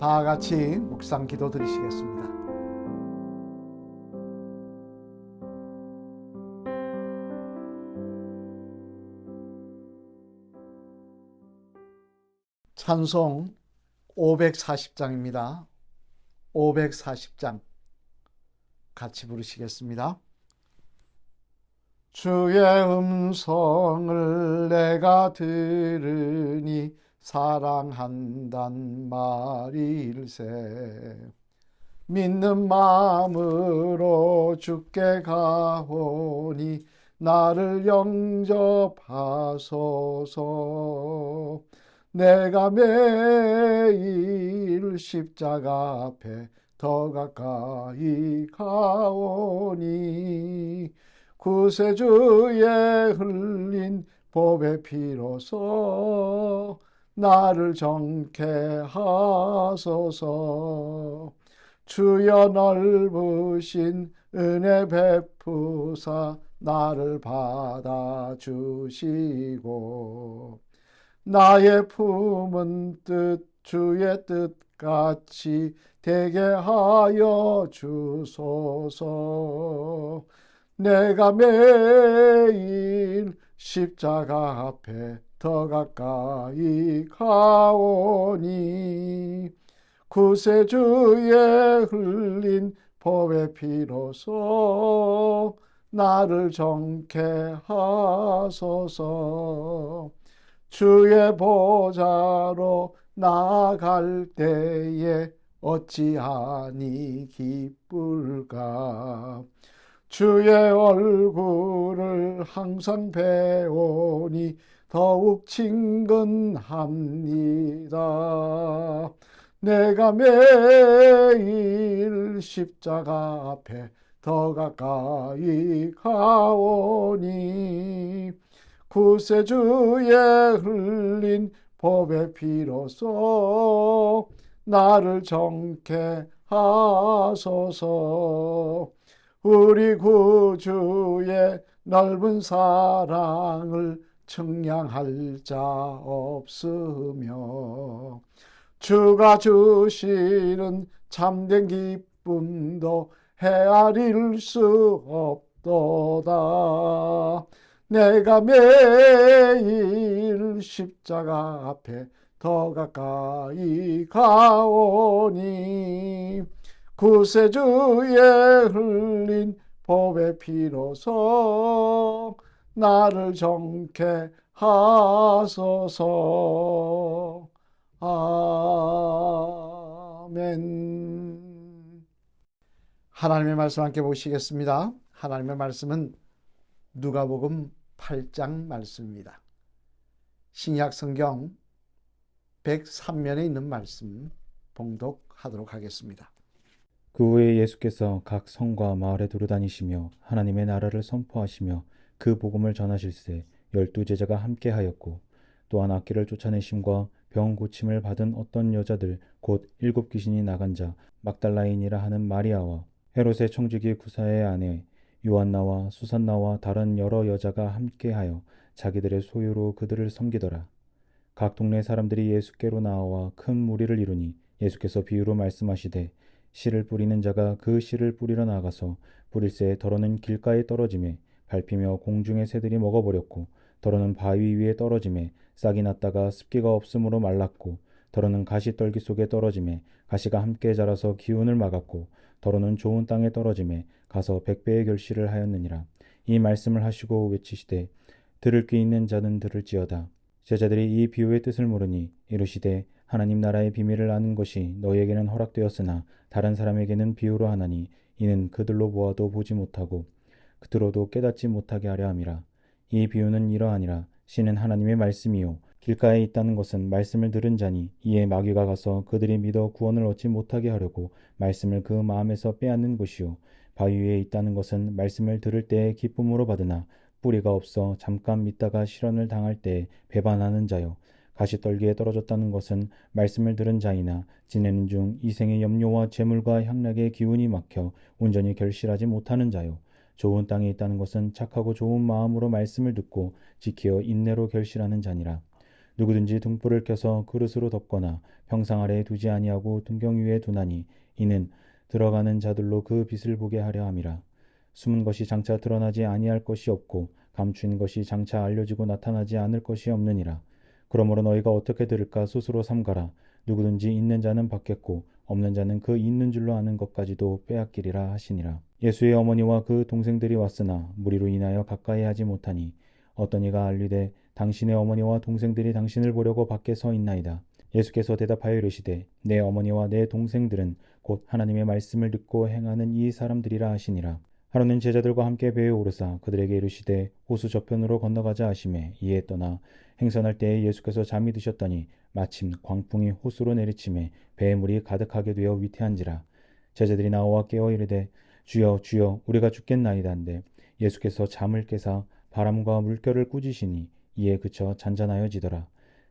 다 같이 묵상 기도 드리시겠습니다. 찬송 540장입니다. 540장 같이 부르시겠습니다. 주의 음성을 내가 들으니 사랑한단 말일세. 믿는 마음으로 주께 가오니 나를 영접하소서. 내가 매일 십자가 앞에 더 가까이 가오니 구세주의 흘린 보배 피로써 나를 정케 하소서. 주여 넓으신 은혜 베푸사 나를 받아주시고 나의 품은 뜻 주의 뜻같이 되게 하여 주소서. 내가 매일 십자가 앞에 더 가까이 가오니 구세주의 흘린 보배 피로써 나를 정케 하소서. 주의 보좌로 나아갈 때에 어찌하니 기쁠까. 주의 얼굴을 항상 배우니 더욱 친근합니다. 내가 매일 십자가 앞에 더 가까이 가오니 구세주의 흘린 보배 피로써 나를 정케 하소서. 우리 구주의 넓은 사랑을 측량할 자 없으며 주가 주시는 참된 기쁨도 헤아릴 수 없도다. 내가 매일 십자가 앞에 더 가까이 가오니 구세주의 흘린 보배 피로써 나를 정케 하소서. 아멘. 하나님의 말씀 함께 보시겠습니다. 하나님의 말씀은 누가복음 8장 말씀입니다. 신약 성경 103면에 있는 말씀 봉독하도록 하겠습니다. 그 후에 예수께서 각 성과 마을에 두루다니시며 하나님의 나라를 선포하시며 그 복음을 전하실세 12제자가 함께하였고 또한 악귀를 쫓아내심과 병 고침을 받은 어떤 여자들 곧 7귀신이 나간 자 막달라인이라 하는 마리아와 헤롯의 청지기 구사의 아내 요한나와 수산나와 다른 여러 여자가 함께하여 자기들의 소유로 그들을 섬기더라. 각 동네 사람들이 예수께로 나와 큰 무리를 이루니 예수께서 비유로 말씀하시되 씨를 뿌리는 자가 그 씨를 뿌리러 나가서 뿌릴새에 더러는 길가에 떨어지매 밟히며 공중의 새들이 먹어버렸고 더러는 바위 위에 떨어지매 싹이 났다가 습기가 없으므로 말랐고 더러는 가시떨기 속에 떨어지매 가시가 함께 자라서 기운을 막았고 더러는 좋은 땅에 떨어지매 가서 100배의 결실을 하였느니라. 이 말씀을 하시고 외치시되 들을 귀 있는 자는 들을지어다. 제자들이 이 비유의 뜻을 모르니 이르시되 하나님 나라의 비밀을 아는 것이 너희에게는 허락되었으나 다른 사람에게는 비유로 하나니 이는 그들로 보아도 보지 못하고 들어도 깨닫지 못하게 하려 함이라. 이 비유는 이러하니라. 씨는 하나님의 말씀이요 길가에 있다는 것은 말씀을 들은 자니 이에 마귀가 가서 그들이 믿어 구원을 얻지 못하게 하려고 말씀을 그 마음에서 빼앗는 것이요 바위 위에 있다는 것은 말씀을 들을 때에 기쁨으로 받으나 뿌리가 없어 잠깐 믿다가 실현을 당할 때에 배반하는 자요 가시떨기에 떨어졌다는 것은 말씀을 들은 자이나 지내는 중 이생의 염려와 재물과 향락의 기운이 막혀 온전히 결실하지 못하는 자요 좋은 땅에 있다는 것은 착하고 좋은 마음으로 말씀을 듣고 지키어 인내로 결실하는 자니라. 누구든지 등불을 켜서 그릇으로 덮거나 평상 아래에 두지 아니하고 등경 위에 두나니 이는 들어가는 자들로 그 빛을 보게 하려 함이라. 숨은 것이 장차 드러나지 아니할 것이 없고 감추인 것이 장차 알려지고 나타나지 않을 것이 없느니라. 그러므로 너희가 어떻게 들을까 스스로 삼가라. 누구든지 있는 자는 받겠고 없는 자는 그 있는 줄로 아는 것까지도 빼앗기리라 하시니라. 예수의 어머니와 그 동생들이 왔으나 무리로 인하여 가까이 하지 못하니 어떤 이가 알리되 당신의 어머니와 동생들이 당신을 보려고 밖에 서 있나이다. 예수께서 대답하여 이르시되 내 어머니와 내 동생들은 곧 하나님의 말씀을 듣고 행하는 이 사람들이라 하시니라. 하루는 제자들과 함께 배에 오르사 그들에게 이르시되 호수 저편으로 건너가자 하시매 이에 떠나 행선할 때에 예수께서 잠이 드셨더니 마침 광풍이 호수로 내리침에 배에 물이 가득하게 되어 위태한지라. 제자들이 나와 깨어 이르되 주여 주여 우리가 죽겠나이다 한데 예수께서 잠을 깨사 바람과 물결을 꾸짖으시니 이에 그쳐 잔잔하여지더라.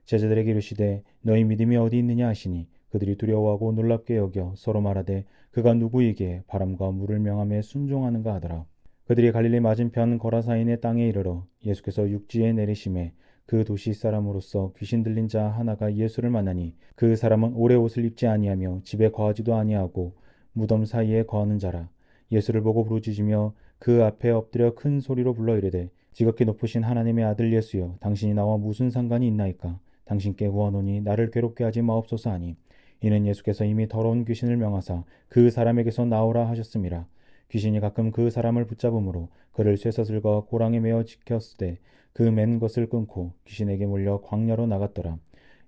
제자들에게 이르시되 너희 믿음이 어디 있느냐 하시니 그들이 두려워하고 놀랍게 여겨 서로 말하되 그가 누구이기에 바람과 물을 명함에 순종하는가 하더라. 그들이 갈릴리 맞은편 거라사인의 땅에 이르러 예수께서 육지에 내리심에 그 도시 사람으로서 귀신 들린 자 하나가 예수를 만나니 그 사람은 오래 옷을 입지 아니하며 집에 거하지도 아니하고 무덤 사이에 거하는 자라. 예수를 보고 부르짖으며 그 앞에 엎드려 큰 소리로 불러 이르되 지극히 높으신 하나님의 아들 예수여 당신이 나와 무슨 상관이 있나이까. 당신께 구하노니 나를 괴롭게 하지 마옵소서 하니 이는 예수께서 이미 더러운 귀신을 명하사 그 사람에게서 나오라 하셨음이라. 귀신이 가끔 그 사람을 붙잡음으로 그를 쇠사슬과 고랑에 매어 지켰으되 그 맨 것을 끊고 귀신에게 몰려 광야로 나갔더라.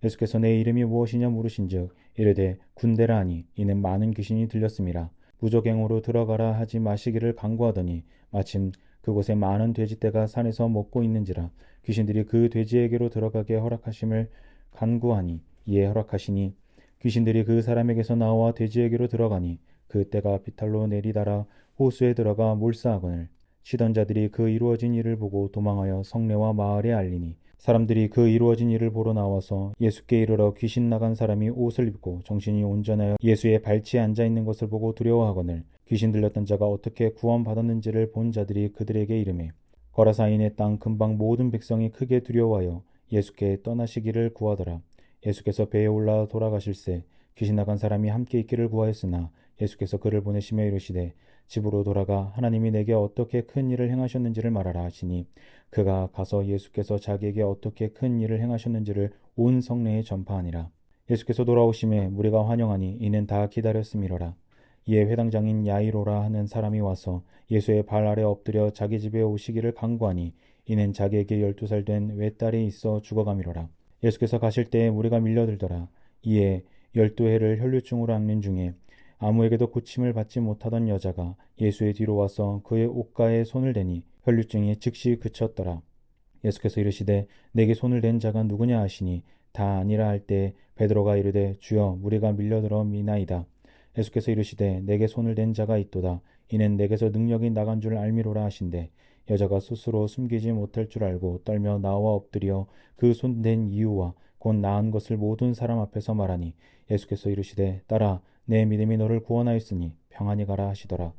예수께서 내 이름이 무엇이냐 물으신즉 이르되 군대라 하니 이는 많은 귀신이 들렸음이라. 무적행으로 들어가라 하지 마시기를 간구하더니 마침 그곳에 많은 돼지떼가 산에서 먹고 있는지라. 귀신들이 그 돼지에게로 들어가게 허락하심을 간구하니 이에 허락하시니 귀신들이 그 사람에게서 나와 돼지에게로 들어가니 그 떼가 비탈로 내리달아 호수에 들어가 몰사하거늘 치던 자들이 그 이루어진 일을 보고 도망하여 성내와 마을에 알리니 사람들이 그 이루어진 일을 보러 나와서 예수께 이르러 귀신 나간 사람이 옷을 입고 정신이 온전하여 예수의 발치에 앉아 있는 것을 보고 두려워하거늘 귀신 들렸던 자가 어떻게 구원받았는지를 본 자들이 그들에게 이르매 거라사인의 땅 근방 모든 백성이 크게 두려워하여 예수께 떠나시기를 구하더라. 예수께서 배에 올라 돌아가실새 귀신 나간 사람이 함께 있기를 구하였으나 예수께서 그를 보내시며 이르시되 집으로 돌아가 하나님이 내게 어떻게 큰 일을 행하셨는지를 말하라 하시니 그가 가서 예수께서 자기에게 어떻게 큰 일을 행하셨는지를 온 성내에 전파하니라. 예수께서 돌아오심에 무리가 환영하니 이는 다 기다렸음이로라. 이에 회당장인 야이로라 하는 사람이 와서 예수의 발 아래 엎드려 자기 집에 오시기를 간구하니 이는 자기에게 12살 된 외딸이 있어 죽어가미로라. 예수께서 가실 때에 무리가 밀려들더라. 이에 12해를 혈류증으로 앓는 중에 아무에게도 고침을 받지 못하던 여자가 예수의 뒤로 와서 그의 옷가에 손을 대니 혈류증이 즉시 그쳤더라. 예수께서 이르시되 내게 손을 댄 자가 누구냐 하시니 다 아니라 할 때 베드로가 이르되 주여 무리가 밀려들어 미나이다. 예수께서 이르시되 내게 손을 댄 자가 있도다. 이는 내게서 능력이 나간 줄 알미로라 하신대 여자가 스스로 숨기지 못할 줄 알고 떨며 나와 엎드려 그 손 댄 이유와 곧 나은 것을 모든 사람 앞에서 말하니 예수께서 이르시되 딸아 내 믿음이 너를 구원하였으니 평안히 가라 하시더라.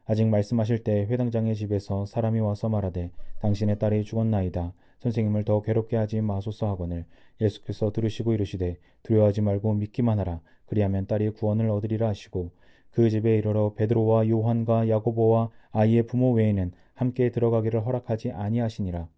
아직 말씀하실 때 회당장의 집에서 사람이 와서 말하되 당신의 딸이 죽었나이다. 선생님을 더 괴롭게 하지 마소서 하거늘 예수께서 들으시고 이르시되 두려워하지 말고 믿기만 하라. 그리하면 딸이 구원을 얻으리라 하시고 그 집에 이르러 베드로와 요한과 야고보와 아이의 부모 외에는 함께 들어가기를 허락하지 아니하시니라.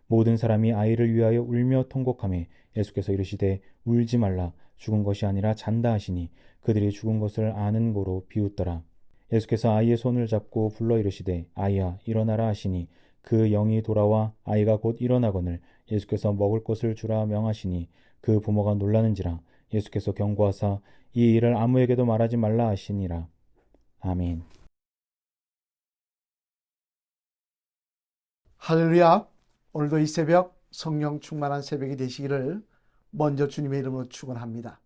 모든 사람이 아이를 위하여 울며 통곡하매 예수께서 이르시되 울지 말라. 죽은 것이 아니라 잔다 하시니 그들이 죽은 것을 아는 고로 비웃더라. 예수께서 아이의 손을 잡고 불러 이르시되 아이야 일어나라 하시니 그 영이 돌아와 아이가 곧 일어나거늘 예수께서 먹을 것을 주라 명하시니 그 부모가 놀라는지라. 예수께서 경고하사 이 일을 아무에게도 말하지 말라 하시니라. 아멘. 할렐루야. 오늘도 이 새벽 성령 충만한 새벽이 되시기를 먼저 주님의 이름으로 축원합니다.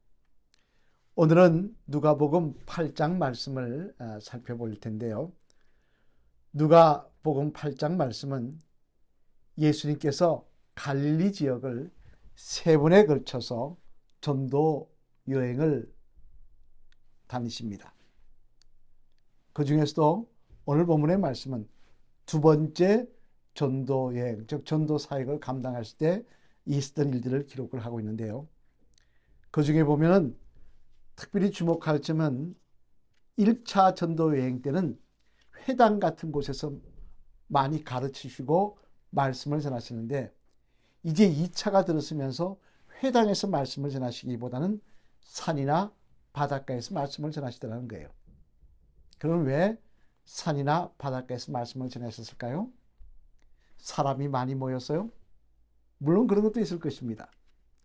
오늘은 누가복음 8장 말씀을 살펴볼 텐데요. 누가복음 8장 말씀은 예수님께서 갈릴리 지역을 3번에 걸쳐서 전도 여행을 다니십니다. 그 중에서도 오늘 본문의 말씀은 두 번째 전도 여행, 즉 전도 사역을 감당하실 때 있었던 일들을 기록을 하고 있는데요. 그 중에 보면은 특별히 주목할 점은 1차 전도 여행 때는 회당 같은 곳에서 많이 가르치시고 말씀을 전하시는데, 이제 2차가 들었으면서 회당에서 말씀을 전하시기보다는 산이나 바닷가에서 말씀을 전하시더라는 거예요. 그럼 왜 산이나 바닷가에서 말씀을 전하셨을까요? 사람이 많이 모였어요? 물론 그런 것도 있을 것입니다.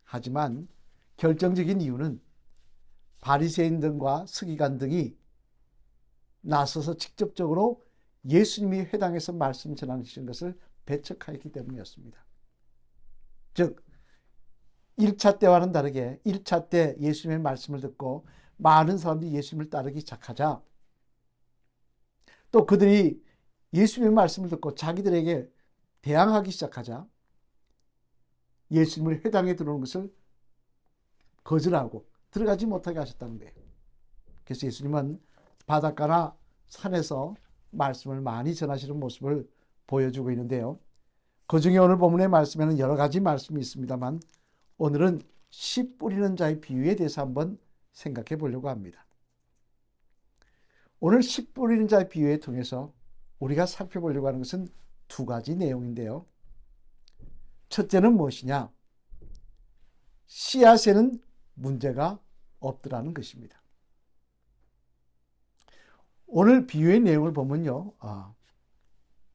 하지만 결정적인 이유는 바리새인 등과 서기관 등이 나서서 직접적으로 예수님이 회당에서 말씀 전하시는 것을 배척하였기 때문이었습니다. 즉 1차 때와는 다르게 1차 때 예수님의 말씀을 듣고 많은 사람들이 예수님을 따르기 시작하자, 또 그들이 예수님의 말씀을 듣고 자기들에게 대항하기 시작하자 예수님을 회당에 들어오는 것을 거절하고 들어가지 못하게 하셨다는 거예요. 그래서 예수님은 바닷가나 산에서 말씀을 많이 전하시는 모습을 보여주고 있는데요. 그 중에 오늘 본문의 말씀에는 여러 가지 말씀이 있습니다만, 오늘은 씨 뿌리는 자의 비유에 대해서 한번 생각해 보려고 합니다. 오늘 씨 뿌리는 자의 비유에 통해서 우리가 살펴보려고 하는 것은 두 가지 내용인데요. 첫째는 무엇이냐? 씨앗에는 문제가 없더라는 것입니다. 오늘 비유의 내용을 보면요,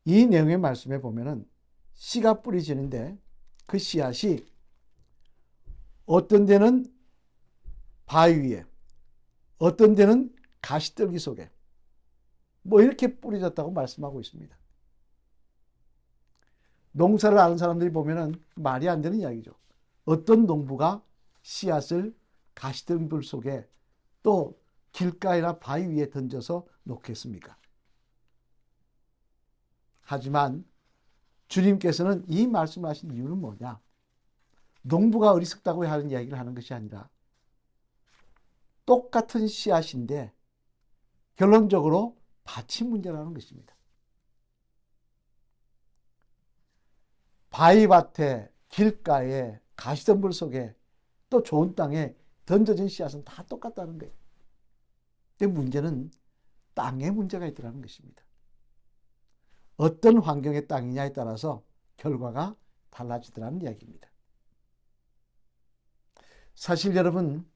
이 내용의 말씀에 보면은 씨가 뿌려지는데 그 씨앗이 어떤 데는 바위 위에, 어떤 데는 가시떨기 속에 뭐 이렇게 뿌려졌다고 말씀하고 있습니다. 농사를 아는 사람들이 보면은 말이 안 되는 이야기죠. 어떤 농부가 씨앗을 가시떨굴 속에 또 길가에나 바위 위에 던져서 놓겠습니까? 하지만 주님께서는 이 말씀하신 이유는 뭐냐? 농부가 어리석다고 하는 이야기를 하는 것이 아니라 똑같은 씨앗인데 결론적으로 밭이 문제라는 것입니다. 바위밭에, 길가에, 가시덤불 속에 또 좋은 땅에 던져진 씨앗은 다 똑같다는 거예요. 근데 문제는 땅에 문제가 있더라는 것입니다. 어떤 환경의 땅이냐에 따라서 결과가 달라지더라는 이야기입니다. 사실 여러분,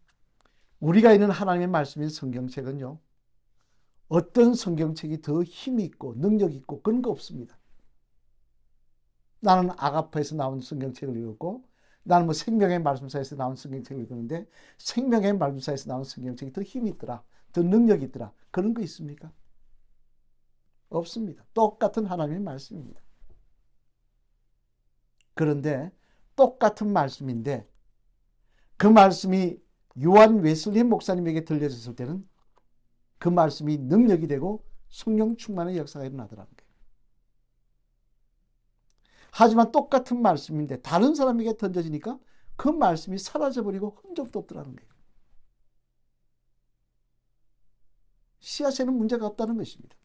우리가 있는 하나님의 말씀인 성경책은요, 어떤 성경책이 더 힘이 있고 능력 있고 그런 거 없습니다. 나는 아가파에서 나온 성경책을 읽었고, 나는 뭐 생명의 말씀사에서 나온 성경책을 읽었는데 생명의 말씀사에서 나온 성경책이 더 힘이 있더라, 더 능력이 있더라, 그런 거 있습니까? 없습니다. 똑같은 하나님의 말씀입니다. 그런데 똑같은 말씀인데 그 말씀이 요한 웨슬리 목사님에게 들려졌을 때는 그 말씀이 능력이 되고 성령 충만의 역사가 일어나더라는 거예요. 하지만 똑같은 말씀인데 다른 사람에게 던져지니까 그 말씀이 사라져버리고 흔적도 없더라는 거예요. 씨앗에는 문제가 없다는 것입니다.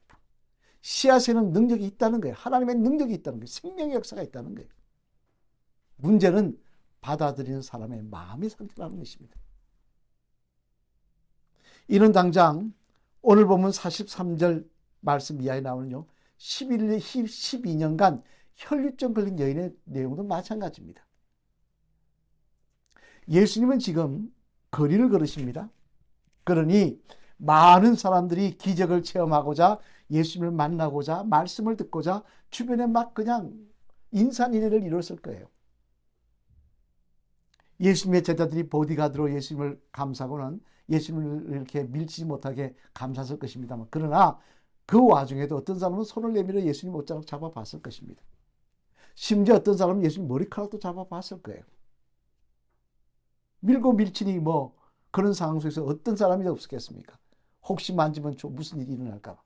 씨앗에는 능력이 있다는 거예요. 하나님의 능력이 있다는 거예요. 생명의 역사가 있다는 거예요. 문제는 받아들이는 사람의 마음이 상태라는 것입니다. 이는 당장 오늘 보면 43절 말씀 이하에 나오는요, 12년간 혈류증 걸린 여인의 내용도 마찬가지입니다. 예수님은 지금 거리를 걸으십니다. 그러니 많은 사람들이 기적을 체험하고자, 예수님을 만나고자, 말씀을 듣고자 주변에 막 그냥 인산인해를 이뤘을 거예요. 예수님의 제자들이 보디가드로 예수님을 감싸고는 예수님을 이렇게 밀치지 못하게 감쌌을 것입니다만, 그러나 그 와중에도 어떤 사람은 손을 내밀어 예수님 옷자락 잡아봤을 것입니다. 심지어 어떤 사람은 예수님 머리카락도 잡아봤을 거예요. 밀고 밀치니 뭐 그런 상황 속에서 어떤 사람이 없었겠습니까? 혹시 만지면 무슨 일이 일어날까 봐.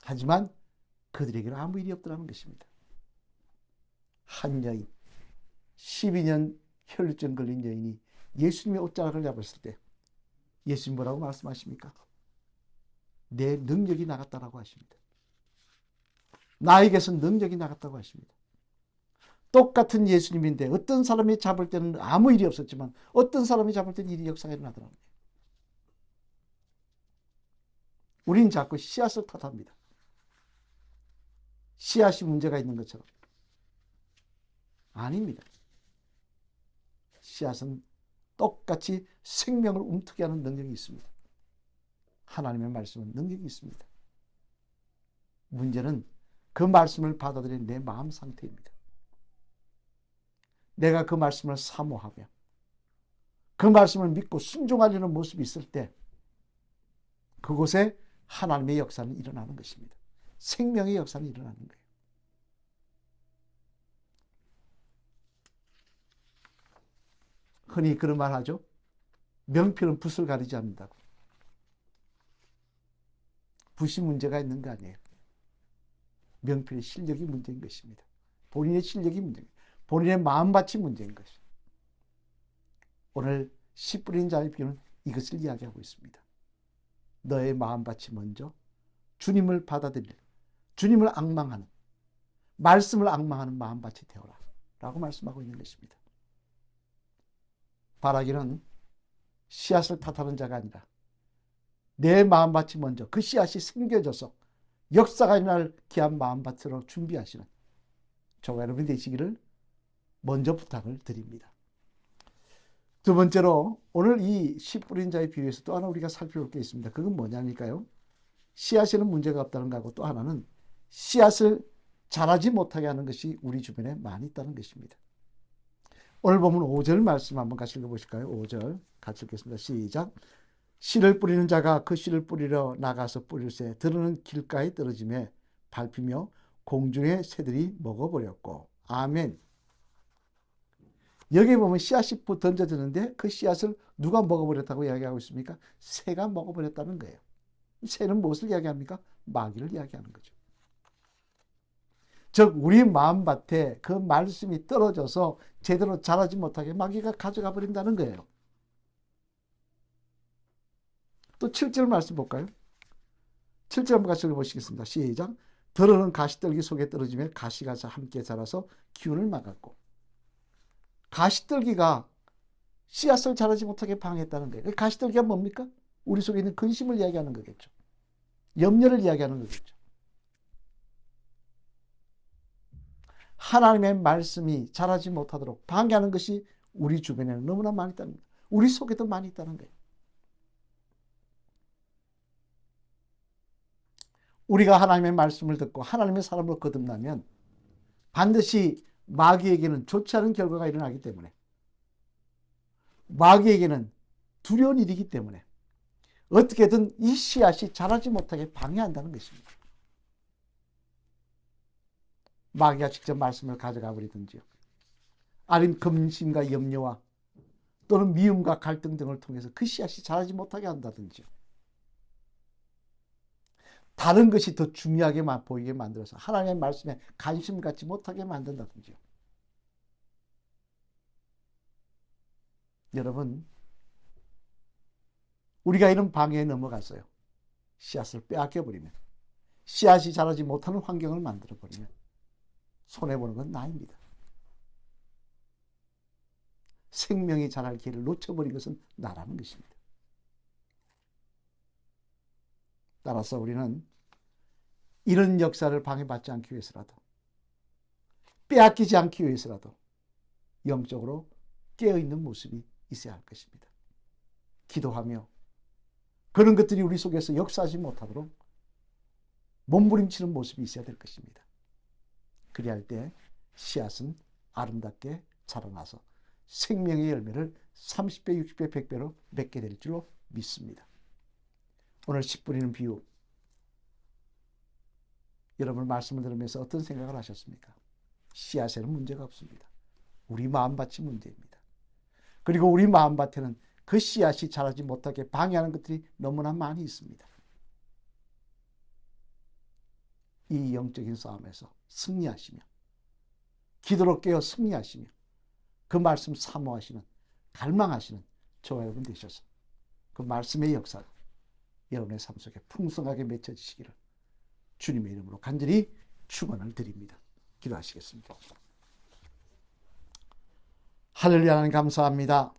하지만 그들에게는 아무 일이 없더라는 것입니다. 한 여인, 12년 혈류증 걸린 여인이 예수님의 옷자락을 잡았을 때 예수님 뭐라고 말씀하십니까? 내 능력이 나갔다라고 하십니다. 나에게서 능력이 나갔다고 하십니다. 똑같은 예수님인데 어떤 사람이 잡을 때는 아무 일이 없었지만 어떤 사람이 잡을 때는 일이 역사가 일어나더라고요. 우리는 자꾸 씨앗을 탓합니다. 씨앗이 문제가 있는 것처럼. 아닙니다. 씨앗은 똑같이 생명을 움트게 하는 능력이 있습니다. 하나님의 말씀은 능력이 있습니다. 문제는 그 말씀을 받아들인 내 마음 상태입니다. 내가 그 말씀을 사모하며 그 말씀을 믿고 순종하려는 모습이 있을 때 그곳에 하나님의 역사는 일어나는 것입니다. 생명의 역사는 일어나는 거예요. 흔히 그런 말 하죠. 명필은 붓을 가리지 않는다고. 붓이 문제가 있는 거 아니에요. 명필의 실력이 문제인 것입니다. 본인의 실력이 문제입니다. 본인의 마음밭이 문제인 것입니다. 오늘 씨 뿌리는 자의 비유는 이것을 이야기하고 있습니다. 너의 마음밭이 먼저 주님을 받아들일, 주님을 앙망하는, 말씀을 앙망하는 마음밭이 되어라 라고 말씀하고 있는 것입니다. 바라기는 씨앗을 탓하는 자가 아니라 내 마음밭이 먼저 그 씨앗이 생겨져서 역사가 일어날 귀한 마음밭으로 준비하시는 저와 여러분이 되시기를 먼저 부탁을 드립니다. 두 번째로 오늘 이 씨 뿌린 자의 비유에서 또 하나 우리가 살펴볼 게 있습니다. 그건 뭐냐니까요. 씨앗에는 문제가 없다는 거하고 또 하나는 씨앗을 자라지 못하게 하는 것이 우리 주변에 많이 있다는 것입니다. 오늘 보면 5절 말씀 한번 같이 읽어보실까요? 5절 같이 읽겠습니다. 시작. 씨를 뿌리는 자가 그 씨를 뿌리러 나가서 뿌릴새 들으는 길가에 떨어지며 밟히며 공중의 새들이 먹어버렸고. 아멘. 여기 보면 씨앗이 던져지는데 그 씨앗을 누가 먹어버렸다고 이야기하고 있습니까? 새가 먹어버렸다는 거예요. 새는 무엇을 이야기합니까? 마귀를 이야기하는 거죠. 즉 우리 마음밭에 그 말씀이 떨어져서 제대로 자라지 못하게 마귀가 가져가 버린다는 거예요. 또 7절 말씀 볼까요? 7절 한번 같이 읽어보시겠습니다. 시작. 들어는 가시떨기 속에 떨어지며 가시가 함께 자라서 기운을 막았고. 가시떨기가 씨앗을 자라지 못하게 방해했다는 거예요. 가시떨기가 뭡니까? 우리 속에 있는 근심을 이야기하는 거겠죠. 염려를 이야기하는 거겠죠. 하나님의 말씀이 자라지 못하도록 방해하는 것이 우리 주변에는 너무나 많이 있다는 거예요. 우리 속에도 많이 있다는 거예요. 우리가 하나님의 말씀을 듣고 하나님의 사람으로 거듭나면 반드시 마귀에게는 좋지 않은 결과가 일어나기 때문에, 마귀에게는 두려운 일이기 때문에 어떻게든 이 씨앗이 자라지 못하게 방해한다는 것입니다. 마귀가 직접 말씀을 가져가 버리든지요, 아니면 근심과 염려와 또는 미움과 갈등 등을 통해서 그 씨앗이 자라지 못하게 한다든지요, 다른 것이 더 중요하게 보이게 만들어서 하나님의 말씀에 관심을 갖지 못하게 만든다든지요. 여러분, 우리가 이런 방해에 넘어갔어요. 씨앗을 빼앗겨버리면, 씨앗이 자라지 못하는 환경을 만들어버리면 손해보는 건 나입니다. 생명이 자랄 기회를 놓쳐버린 것은 나라는 것입니다. 따라서 우리는 이런 역사를 방해받지 않기 위해서라도, 빼앗기지 않기 위해서라도 영적으로 깨어있는 모습이 있어야 할 것입니다. 기도하며 그런 것들이 우리 속에서 역사하지 못하도록 몸부림치는 모습이 있어야 될 것입니다. 그리할 때 씨앗은 아름답게 자라나서 생명의 열매를 30배, 60배, 100배로 맺게 될 줄로 믿습니다. 오늘 씨 뿌리는 비유, 여러분 말씀을 들으면서 어떤 생각을 하셨습니까? 씨앗에는 문제가 없습니다. 우리 마음밭이 문제입니다. 그리고 우리 마음밭에는 그 씨앗이 자라지 못하게 방해하는 것들이 너무나 많이 있습니다. 이 영적인 싸움에서 승리하시며, 기도로 깨어 승리하시며, 그 말씀 사모하시는, 갈망하시는 저와 여러분 되셔서 그 말씀의 역사가 여러분의 삶 속에 풍성하게 맺혀지시기를 주님의 이름으로 간절히 축원을 드립니다. 기도하시겠습니다. 할렐루야. 하나님 감사합니다.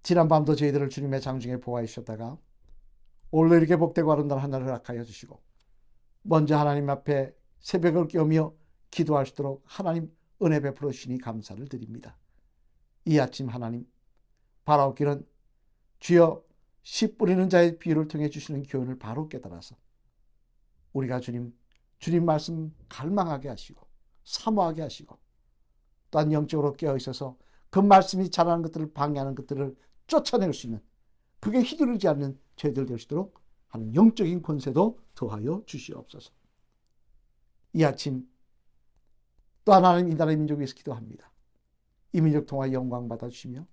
지난밤도 저희들을 주님의 장중에 보호해 주셨다가 오늘 이렇게 복되고 아름다운 하늘을 허락하여 주시고 먼저 하나님 앞에 새벽을 깨우며 기도할 수 있도록 하나님 은혜 베풀어 주시니 감사를 드립니다. 이 아침 하나님 바라옵기는 주여 씨 뿌리는 자의 비유를 통해 주시는 교훈을 바로 깨달아서 우리가 주님 말씀 갈망하게 하시고 사모하게 하시고 또한 영적으로 깨어있어서 그 말씀이 자라는 것들을 방해하는 것들을 쫓아낼 수 있는 그게 휘두르지 않는 죄들 될 수 있도록 하는 영적인 권세도 더하여 주시옵소서. 이 아침 또 하나는 이 나라의 민족을 위해서 기도합니다. 이 민족 통하여 영광 받아주시며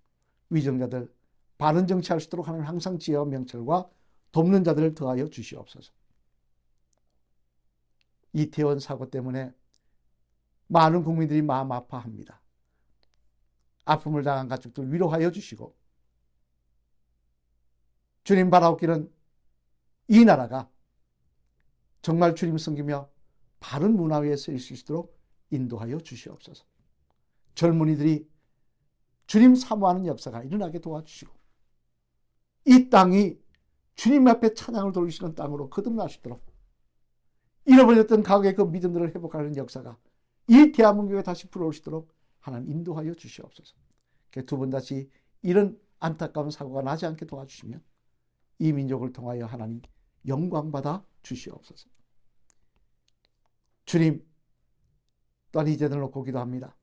위정자들 바른 정치할 수 있도록 하나님 항상 지혜와 명철과 돕는 자들을 더하여 주시옵소서. 이태원 사고 때문에 많은 국민들이 마음 아파합니다. 아픔을 당한 가족들 위로하여 주시고 주님 바라옵기는 이 나라가 정말 주님 섬기며 바른 문화 위에 서 있을 수 있도록 인도하여 주시옵소서. 젊은이들이 주님 사모하는 역사가 일어나게 도와주시고 이 땅이 주님 앞에 찬양을 돌리시는 땅으로 거듭날 수 있도록 잃어버렸던 과거의 그 믿음들을 회복하는 역사가 이 대한민국에 다시 불어올 수 있도록 하나님 인도하여 주시옵소서. 두 번 다시 이런 안타까운 사고가 나지 않게 도와주시며 이 민족을 통하여 하나님 영광받아 주시옵소서. 주님 또한 이 제단을 놓고 기도합니다.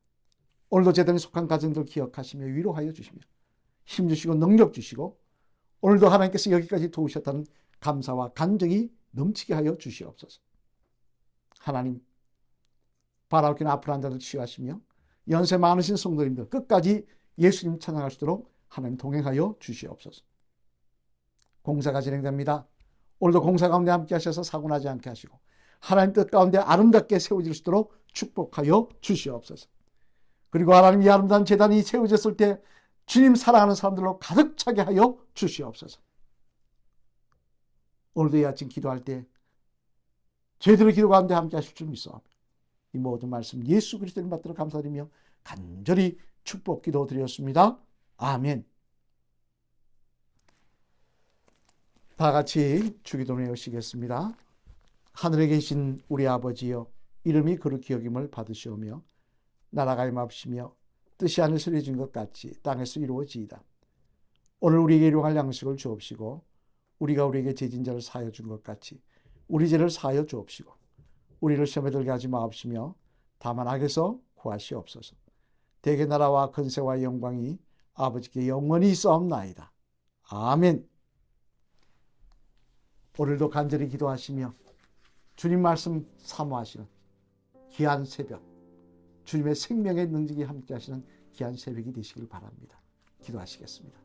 오늘도 제단에 속한 가정들 기억하시며 위로하여 주시며 힘주시고 능력 주시고 오늘도 하나님께서 여기까지 도우셨다는 감사와 간정이 넘치게 하여 주시옵소서. 하나님 바라옵기는 아픈 환자들 치유하시며 연세 많으신 성도님들 끝까지 예수님 찬양할 수 있도록 하나님 동행하여 주시옵소서. 공사가 진행됩니다. 오늘도 공사 가운데 함께 하셔서 사고 나지 않게 하시고 하나님 뜻 가운데 아름답게 세워질 수 있도록 축복하여 주시옵소서. 그리고 하나님 이 아름다운 제단이 세워졌을 때 주님 사랑하는 사람들로 가득 차게 하여 주시옵소서. 오늘도 이 아침 기도할 때 저희들의 기도 가운데 함께 하실 줄 믿사옵니다. 이 모든 말씀 예수 그리스도를 받들어 감사드리며 간절히 축복 기도 드렸습니다. 아멘. 다 같이 주기도문에 오시겠습니다. 하늘에 계신 우리 아버지여 이름이 거룩히 여김을 받으시오며 나라가 임합시며 뜻이 하늘에서 이루어진 것 같이 땅에서 이루어지이다. 오늘 우리에게 일용할 양식을 주옵시고 우리가 우리에게 죄진 자를 사하여 준 것 같이 우리 죄를 사하여 주옵시고 우리를 시험에 들게 하지 마옵시며 다만 악에서 구하시옵소서. 대개 나라와 권세와 영광이 아버지께 영원히 있사옵나이다. 아멘. 오늘도 간절히 기도하시며 주님 말씀 사모하시는 귀한 새벽, 주님의 생명의 능력이 함께 하시는 귀한 새벽이 되시길 바랍니다. 기도하시겠습니다.